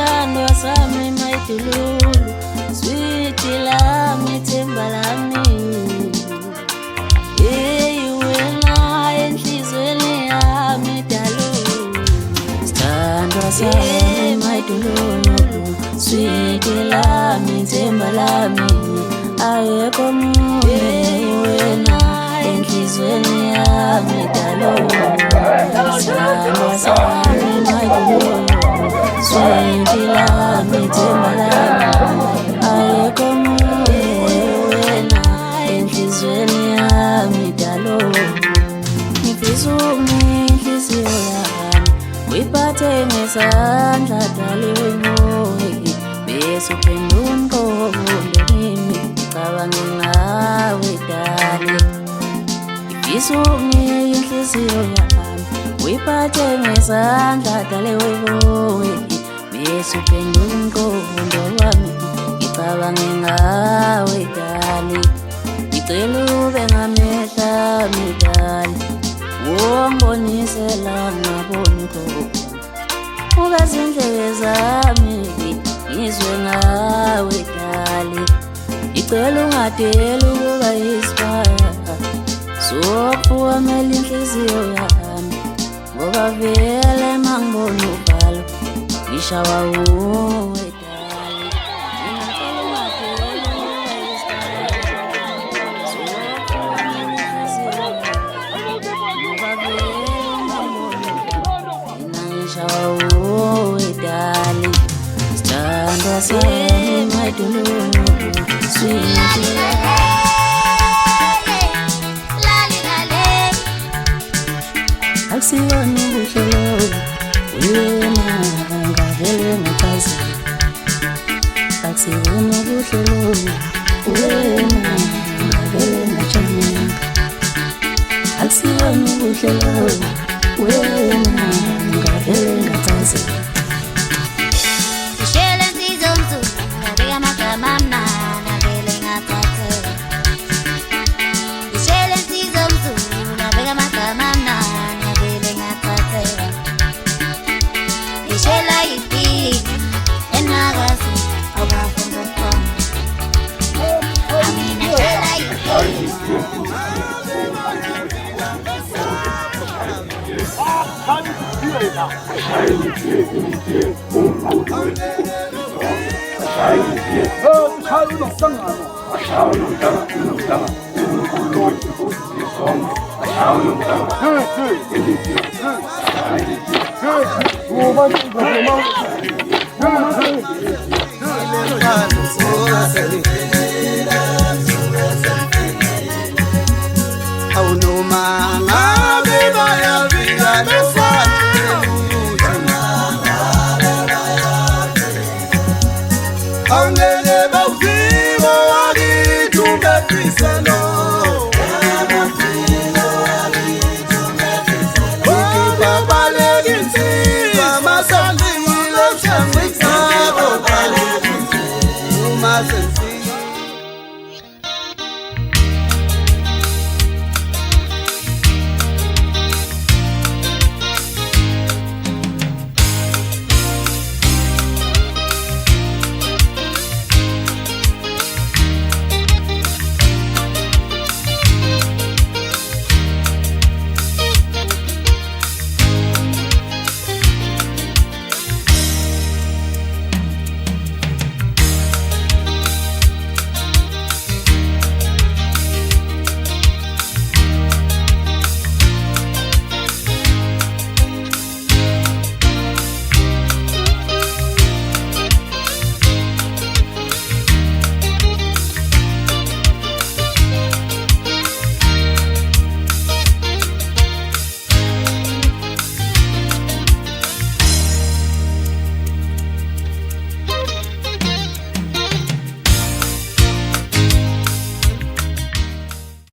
Sithandwa sami mayidululu, sweet lami themba lami. Hey wena enhlizweni yami dalo. Sithandwa sami mayidululu, sweet lami themba lami. Ayekho munye wena enhlizweni yami dalo. Sithandwa sami mayidululu, sweet lami themba lami. Ayekho munye wena enhlizweni yami dalo. Ngifisa inhliziyo yami uyiphathe ngesandla daliwe moya, bese uphendula umqondo kimi ngicabange ngawe dali. Ngifisa inhliziyo yami uyiphathe ngesandla daliwe moya, bese uphendula umqondo wami ngicabange ngawe dali. Ngicela ube ngamehla ami dali, wongibonisela ngaboni khona. Uveze indlebe zami ngizwe ngawe dali. Ngicela ungadeli ukuba yisibaya, sokuwamela inhliziyo yami, ngoba vele mangibona uvalo ngishawa uwe dali. Ngicela ungadeli ukuba yisibaya, sokuwamela inhliziyo yami, ngoba vele mangibona uvalo ngishawa uwe dali. Sithandwa sami mayidululu, sweet akusiyona ubuhle lobu, wena ngavele ngachaza. Akusiyona ubuhle lobu, wena ngavele ngajabula. Akusiyona ubuhle lobu, wena ngavele ngachaza. Angele bauzi